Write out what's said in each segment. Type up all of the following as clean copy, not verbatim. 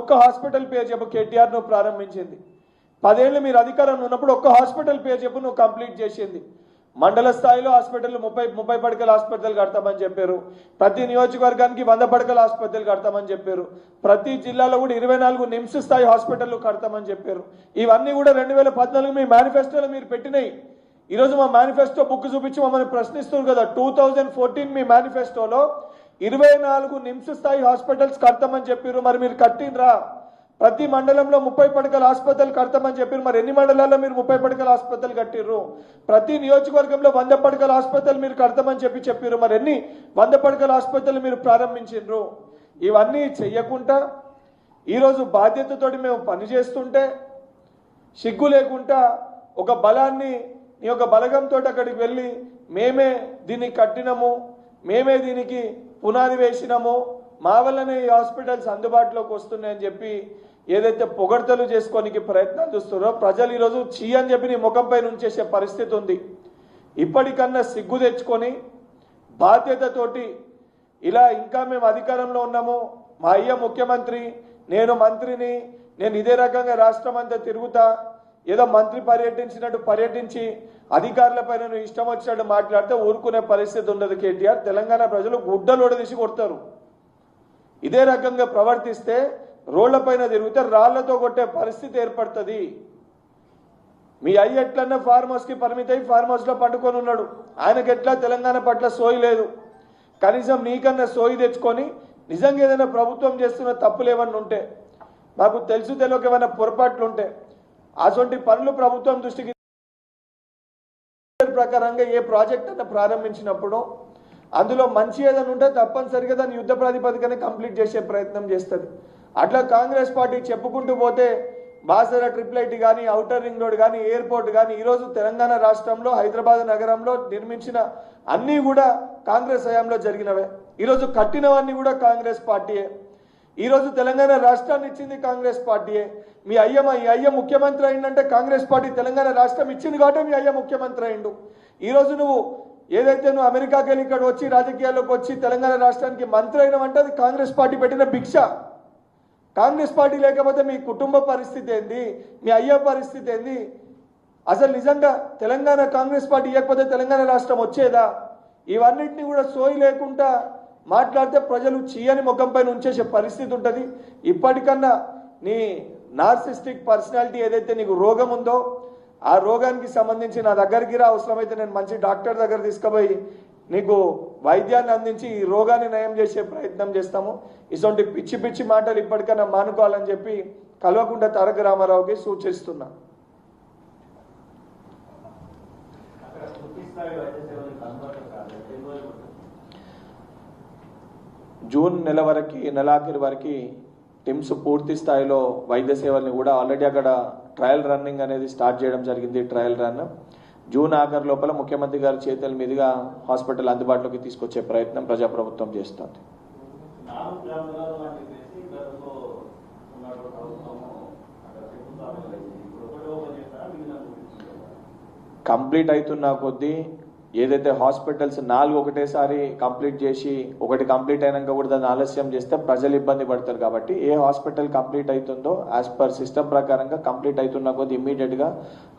ఒక్క హాస్పిటల్ పేరు చెప్పు కేటీఆర్ నువ్వు ప్రారంభించింది. 10 ఏళ్ళు మీరు అధికారంలో ఉన్నప్పుడు ఒక్క హాస్పిటల్ పేరు చెప్పు నువ్వు కంప్లీట్ చేసింది. మండల స్థాయిలో హాస్పిటల్ 30 పడకల హాస్పిటల్ కడతామని చెప్పారు. ప్రతి నియోజకవర్గానికి 100 పడకల హాస్పిటల్ కడతామని చెప్పారు. ప్రతి జిల్లాలో కూడా 24 నిమ్స్ స్థాయి హాస్పిటల్ కడతామని చెప్పారు. ఇవన్నీ కూడా 2014 మీ మేనిఫెస్టోలో మీరు పెట్టినాయి. ఈరోజు మా మేనిఫెస్టో బుక్ చూపించి మమ్మల్ని ప్రశ్నిస్తున్నారు కదా. 2014 మీ మేనిఫెస్టోలో 24 నిమ్స్ స్థాయి హాస్పిటల్స్ కడతామని చెప్పారు. మరి మీరు కట్టినరా? ప్రతి మండలంలో 30 పడకల ఆసుపత్రులు కడతామని చెప్పారు. మరి ఎన్ని మండలాల్లో మీరు 30 పడకల ఆసుపత్రులు కట్టిర్రు? ప్రతి నియోజకవర్గంలో 100 పడకల ఆసుపత్రులు మీరు కడతామని చెప్పారు. మరి ఎన్ని 100 పడకల ఆసుపత్రులు మీరు ప్రారంభించారు? ఇవన్నీ చెయ్యకుండా ఈరోజు బాధ్యతతోటి మేము పనిచేస్తుంటే సిగ్గు లేకుండా ఒక బలాన్ని నీ యొక్క బలగంతో అక్కడికి వెళ్ళి మేమే దీన్ని కట్టినము, మేమే దీనికి పునాది వేసినాము, మా వల్లనే ఈ హాస్పిటల్స్ అందుబాటులోకి వస్తున్నాయని చెప్పి ఏదైతే పొగడ్తలు చేసుకోనికి ప్రయత్నాలు చూస్తున్నారో ప్రజలు ఈరోజు చీ అని చెప్పి నీ ముఖంపై నుంచేసే పరిస్థితి ఉంది. ఇప్పటికన్నా సిగ్గు తెచ్చుకొని బాధ్యతతోటి ఇలా ఇంకా మేము అధికారంలో ఉన్నాము, మా అయ్య ముఖ్యమంత్రి, నేను మంత్రిని, నేను ఇదే రకంగా రాష్ట్రం అంతా తిరుగుతా, ఏదో మంత్రి పర్యటించినట్టు పర్యటించి అధికారులపైన నువ్వు ఇష్టం వచ్చినట్టు మాట్లాడితే ఊరుకునే పరిస్థితి ఉండదు కేటీఆర్. తెలంగాణ ప్రజలు గుడ్డలోడ తీసి కొడతారు. ఇదే రకంగా ప్రవర్తిస్తే రోడ్లపైన తిరిగితే రాళ్లతో కొట్టే పరిస్థితి ఏర్పడుతుంది. మీ అయ్య ఎట్లన్నా ఫార్మ్ హౌస్కి పరిమితి అయి ఫార్మ్ హౌస్లో పండుకొని ఉన్నాడు. ఆయనకి ఎట్లా తెలంగాణ పట్ల సోయి లేదు. కనీసం నీకన్నా సోయి తెచ్చుకొని నిజంగా ఏదైనా ప్రభుత్వం చేస్తున్న తప్పులు ఏమన్నా ఉంటే, మాకు తెలుసు తెలియక ఏమైనా పొరపాట్లు ఉంటే అటువంటి పనులు ప్రభుత్వం దృష్టికి ప్రకారంగా ఏ ప్రాజెక్ట్ అన్న ప్రారంభించినప్పుడు అందులో మంచి ఏదైనా ఉంటే తప్పనిసరిగా దాన్ని యుద్ధ ప్రాతిపదికనే కంప్లీట్ చేసే ప్రయత్నం చేస్తుంది. అట్లా కాంగ్రెస్ పార్టీ చెప్పుకుంటూ పోతే బాసర ట్రిపుల్ ఐటీ కానీ, ఔటర్ రింగ్ రోడ్ కానీ, ఎయిర్పోర్ట్ కానీ, ఈరోజు తెలంగాణ రాష్ట్రంలో హైదరాబాద్ నగరంలో నిర్మించిన అన్నీ కూడా కాంగ్రెస్ హయాంలో జరిగినవే. ఈరోజు కట్టినవన్నీ కూడా కాంగ్రెస్ పార్టీయే. ఈరోజు తెలంగాణ రాష్ట్రాన్ని ఇచ్చింది కాంగ్రెస్ పార్టీయే. మీ అయ్య ముఖ్యమంత్రి అయిందంటే కాంగ్రెస్ పార్టీ తెలంగాణ రాష్ట్రం ఇచ్చింది కాబట్టి మీ అయ్య ముఖ్యమంత్రి అయిండు. ఈరోజు నువ్వు ఏదైతే నువ్వు అమెరికాకి వెళ్ళి ఇక్కడ వచ్చి రాజకీయాల్లోకి వచ్చి తెలంగాణ రాష్ట్రానికి మంత్రి అయినవంటే అది కాంగ్రెస్ పార్టీ పెట్టిన భిక్ష. కాంగ్రెస్ పార్టీ లేకపోతే మీ కుటుంబ పరిస్థితి ఏంది? మీ అయ్య పరిస్థితి ఏంది? అసలు నిజంగా తెలంగాణ కాంగ్రెస్ పార్టీ ఇవ్వకపోతే తెలంగాణ రాష్ట్రం వచ్చేదా? ఇవన్నిటిని కూడా సోయి లేకుండా మాట్లాడితే ప్రజలు చీయని ముఖంపై ఉంచేసే పరిస్థితి ఉంటుంది. ఇప్పటికన్నా నీ నార్సిస్టిక్ పర్సనాలిటీ ఏదైతే నీకు రోగం ఉందో ఆ రోగానికి సంబంధించి నా దగ్గరికి రా, అవసరమైతే నేను మంచి డాక్టర్ దగ్గర తీసుకుపోయి నీకు వైద్యాన్ని అందించి ఈ రోగాన్ని నయం చేసే ప్రయత్నం చేస్తాము. ఇటువంటి పిచ్చి పిచ్చి మాటలు ఇప్పటికైనా మానుకోవాలని చెప్పి కల్వకుంట్ల తారక రామారావుకి సూచిస్తున్నా. జూన్ నెల వరకు, నెలాఖరు వరకు టిమ్స్ పూర్తి స్థాయిలో వైద్య సేవల్ని కూడా ఆల్రెడీ అక్కడ ట్రయల్ రన్నింగ్ అనేది స్టార్ట్ చేయడం జరిగింది. ట్రయల్ రన్ జూన్ ఆఖరు లోపల ముఖ్యమంత్రి గారి చేతుల మీదుగా హాస్పిటల్ అందుబాటులోకి తీసుకొచ్చే ప్రయత్నం ప్రజాప్రభుత్వం చేస్తుంది. కంప్లీట్ అవుతున్న కొద్దీ ఏదైతే హాస్పిటల్స్ 4 ఒకటేసారి కంప్లీట్ చేసి ఒకటి కంప్లీట్ అయినాక కూడా దాన్ని ఆలస్యం చేస్తే ప్రజలు ఇబ్బంది పడతారు. కాబట్టి ఏ హాస్పిటల్ కంప్లీట్ అవుతుందో యాజ్ పర్ సిస్టమ్ ప్రకారంగా కంప్లీట్ అవుతున్న కొద్దీ ఇమ్మీడియట్గా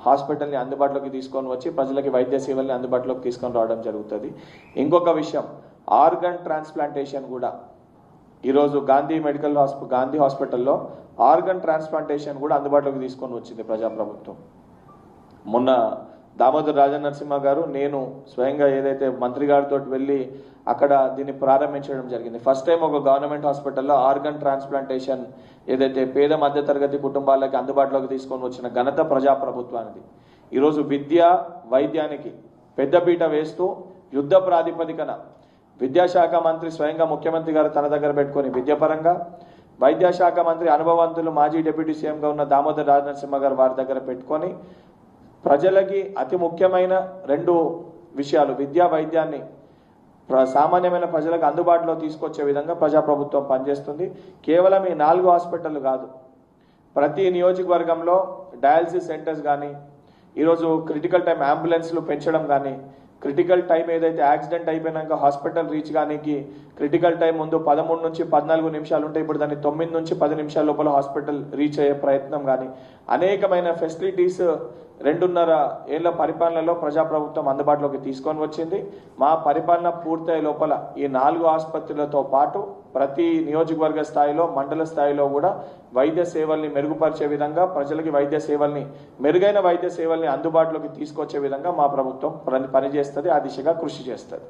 హాస్పిటల్ని అందుబాటులోకి తీసుకొని వచ్చి ప్రజలకి వైద్య సేవల్ని అందుబాటులోకి తీసుకొని రావడం జరుగుతుంది. ఇంకొక విషయం, ఆర్గన్ ట్రాన్స్ప్లాంటేషన్ కూడా ఈరోజు గాంధీ హాస్పిటల్లో ఆర్గన్ ట్రాన్స్ప్లాంటేషన్ కూడా అందుబాటులోకి తీసుకొని వచ్చింది ప్రజాప్రభుత్వం. మొన్న దామోదర్ రాజనరసింహ గారు, నేను స్వయంగా ఏదైతే మంత్రి గారితో వెళ్ళి అక్కడ దీన్ని ప్రారంభించడం జరిగింది. ఫస్ట్ టైం ఒక గవర్నమెంట్ హాస్పిటల్లో ఆర్గన్ ట్రాన్స్ప్లాంటేషన్ ఏదైతే పేద మధ్యతరగతి కుటుంబాలకి అందుబాటులోకి తీసుకొని వచ్చిన ఘనత ప్రజాప్రభుత్వానికి. ఈరోజు విద్య వైద్యానికి పెద్దపీట వేస్తూ యుద్ధ ప్రాతిపదికన విద్యాశాఖ మంత్రి స్వయంగా ముఖ్యమంత్రి గారు తన దగ్గర పెట్టుకొని విద్యాపరంగా, వైద్యశాఖ మంత్రి అనుభవంతులు మాజీ డిప్యూటీ సీఎంగా ఉన్న దామోదర్ రాజనరసింహ గారు వారి దగ్గర పెట్టుకొని ప్రజలకి అతి ముఖ్యమైన 2 విషయాలు విద్యా వైద్యాన్ని సామాన్యమైన ప్రజలకు అందుబాటులో తీసుకొచ్చే విధంగా ప్రజాప్రభుత్వం పనిచేస్తుంది. కేవలం ఈ 4 హాస్పిటల్ కాదు, ప్రతి నియోజకవర్గంలో డయాలసిస్ సెంటర్స్ కానీ, ఈరోజు క్రిటికల్ టైం అంబులెన్స్లు పెంచడం కానీ, క్రిటికల్ టైం ఏదైతే యాక్సిడెంట్ అయిపోయినాక హాస్పిటల్ రీచ్ కానీకి క్రిటికల్ టైం ముందు 13 నుంచి 14 నిమిషాలు ఉంటే ఇప్పుడు దాన్ని 9 నుంచి 10 నిమిషాల లోపల హాస్పిటల్ రీచ్ అయ్యే ప్రయత్నం కానీ అనేకమైన ఫెసిలిటీస్ 2.5 ఏళ్ల పరిపాలనలో ప్రజాప్రభుత్వం అందుబాటులోకి తీసుకొని వచ్చింది. మా పరిపాలన పూర్తయ్యే లోపల ఈ 4 ఆసుపత్రులతో పాటు ప్రతి నియోజకవర్గ స్థాయిలో మండల స్థాయిలో కూడా వైద్య సేవల్ని మెరుగుపరిచే విధంగా ప్రజలకి వైద్య సేవల్ని మెరుగైన వైద్య సేవల్ని అందుబాటులోకి తీసుకొచ్చే విధంగా మా ప్రభుత్వం పనిచేస్తుంది, ఆ దిశగా కృషి చేస్తుంది.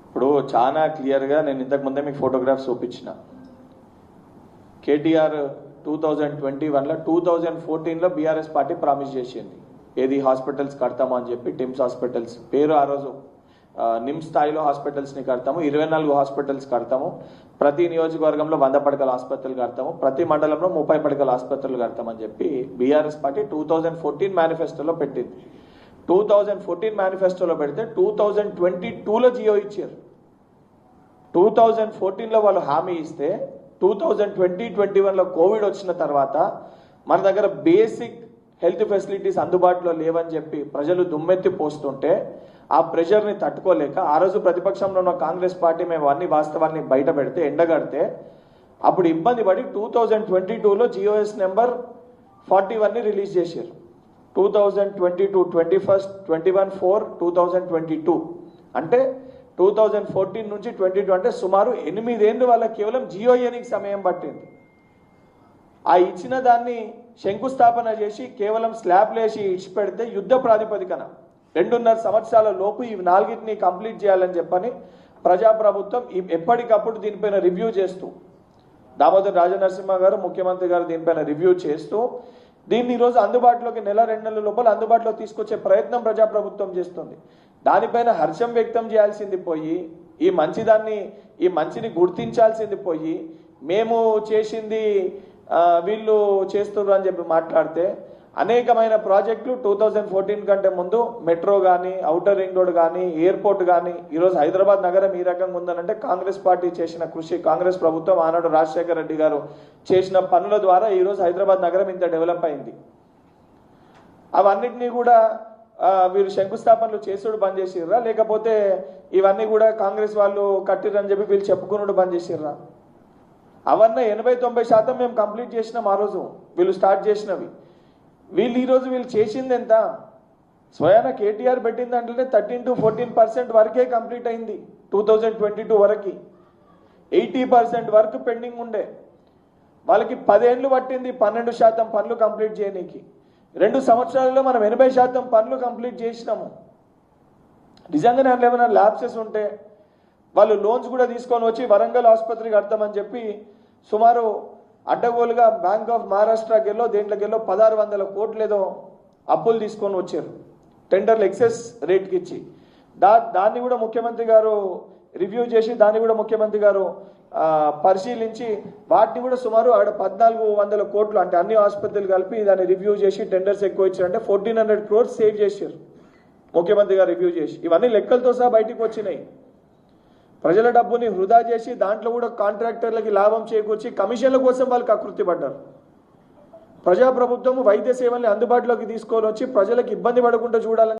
ఇప్పుడు చాలా క్లియర్గా నేను ఇంతకు ముందే మీకు ఫోటోగ్రాఫ్స్ చూపించిన. కేటీఆర్ 2021లో 2014లో బీఆర్ఎస్ పార్టీ ప్రామిస్ చేసింది ఏది హాస్పిటల్స్ కడతాము అని చెప్పి. టిమ్స్ హాస్పిటల్స్ పేరు ఆ రోజు నిమ్స్ స్థాయిలో హాస్పిటల్స్ని కడతాము, 24 హాస్పిటల్స్ కడతాము, ప్రతి నియోజకవర్గంలో 100 పడకల ఆసుపత్రులు కడతాము, ప్రతి మండలంలో 30 పడకల ఆసుపత్రులు కడతామని చెప్పి బీఆర్ఎస్ పార్టీ 2014 మేనిఫెస్టోలో పెట్టింది. 2014 మేనిఫెస్టోలో పెడితే 2022లో జియో ఇచ్చారు. 2014లో వాళ్ళు హామీ ఇస్తే 2020-21లో కోవిడ్ వచ్చిన తర్వాత మన దగ్గర బేసిక్ హెల్త్ ఫెసిలిటీస్ అందుబాటులో లేవని చెప్పి ప్రజలు దుమ్మెత్తి పోస్తుంటే ఆ ప్రెషర్ని తట్టుకోలేక ఆ రోజు ప్రతిపక్షంలో ఉన్న కాంగ్రెస్ పార్టీ మేము అన్ని వాస్తవాన్ని బయట పెడితే ఎండగడితే అప్పుడు ఇబ్బంది పడి 2022లో జియోఎస్ నెంబర్ 41ని రిలీజ్ చేశారు. 2022 21/4/2022 అంటే 2014 నుంచి 22 అంటే సుమారు 8 ఏళ్ళు వాళ్ళకి కేవలం జియో ఇయనికి సమయం పట్టింది. ఆ ఇచ్చిన దాన్ని శంకుస్థాపన చేసి కేవలం స్లాబ్లు వేసి ఇచ్చిపెడితే యుద్ధ ప్రాతిపదికన 2.5 సంవత్సరాల లోపు ఈ 4ని కంప్లీట్ చేయాలని చెప్పని ప్రజాప్రభుత్వం ఎప్పటికప్పుడు దీనిపైన రివ్యూ చేస్తూ దామోదర్ రాజనరసింహ గారు ముఖ్యమంత్రి గారు దీనిపైన రివ్యూ చేస్తూ దీన్ని ఈరోజు అందుబాటులోకి 1-2 నెలల లోపల అందుబాటులో తీసుకొచ్చే ప్రయత్నం ప్రజాప్రభుత్వం చేస్తుంది. దానిపైన హర్షం వ్యక్తం చేయాల్సింది పోయి ఈ మంచిని గుర్తించాల్సింది పోయి మేము చేసింది వీళ్ళు చేస్తున్నారు అని చెప్పి మాట్లాడితే అనేకమైన ప్రాజెక్టులు 2014 కంటే ముందు మెట్రో కానీ ఔటర్ రింగ్ రోడ్ కానీ ఎయిర్పోర్ట్ కానీ ఈరోజు హైదరాబాద్ నగరం ఈ రకంగా ఉందనంటే కాంగ్రెస్ పార్టీ చేసిన కృషి, కాంగ్రెస్ ప్రభుత్వం ఆనాడు రాజశేఖర రెడ్డి గారు చేసిన పనుల ద్వారా ఈరోజు హైదరాబాద్ నగరం ఇంత డెవలప్ అయింది. అవన్నిటినీ కూడా వీళ్ళు శంకుస్థాపనలు చేసుడు బంద్ చేసిర్రా, లేకపోతే ఇవన్నీ కూడా కాంగ్రెస్ వాళ్ళు కట్టిరని చెప్పి వీళ్ళు చెప్పుకున్నాడు బంద్ చేసిర్రా? అవన్నీ 80-90% మేము కంప్లీట్ చేసినాం ఆ రోజు వీళ్ళు స్టార్ట్ చేసినవి. ఈరోజు వీళ్ళు చేసింది ఎంత? స్వయాన కేటీఆర్ పెట్టింది అంటే 13-14% వరకే కంప్లీట్ అయింది 2022 వరకు. 80% వర్క్ పెండింగ్ ఉండే. వాళ్ళకి 10 ఏళ్ళు పట్టింది 12% పనులు కంప్లీట్ చేయడానికి. 2 సంవత్సరాలలో మనం 80% పనులు కంప్లీట్ చేసినాము. నిజంగానే ఏమైనా ల్యాబ్సెస్ ఉంటే వాళ్ళు లోన్స్ కూడా తీసుకొని వచ్చి వరంగల్ ఆసుపత్రి కడతామని చెప్పి సుమారు అడ్డగోలుగా బ్యాంక్ ఆఫ్ మహారాష్ట్రకెళ్ళో దేంట్లోకెళ్ళో 1600 కోట్లు ఏదో అప్పులు తీసుకొని వచ్చారు టెండర్లు ఎక్సెస్ రేట్కి ఇచ్చి. దాన్ని కూడా ముఖ్యమంత్రి గారు రివ్యూ చేసి దాన్ని కూడా ముఖ్యమంత్రి గారు పరిశీలించి వాటిని కూడా సుమారు 1400 కోట్లు అంటే అన్ని ఆసుపత్రులు కలిపి దాన్ని రివ్యూ చేసి టెండర్స్ ఎక్కువ ఇచ్చారంటే 1400 crores సేవ్ చేశారు ముఖ్యమంత్రి గారు రివ్యూ చేసి. ఇవన్నీ లెక్కలతో సహా బయటికి వచ్చినాయి. ప్రజల డబ్బుని వృధా చేసి దాంట్లో కూడా కాంట్రాక్టర్లకి లాభం చేకూర్చి కమిషన్ల కోసం వాళ్ళు కకృతి పడ్డారు. ప్రజాప్రభుత్వం వైద్య సేవల్ని అందుబాటులోకి తీసుకొని వచ్చి ప్రజలకు ఇబ్బంది పడకుండా చూడాలని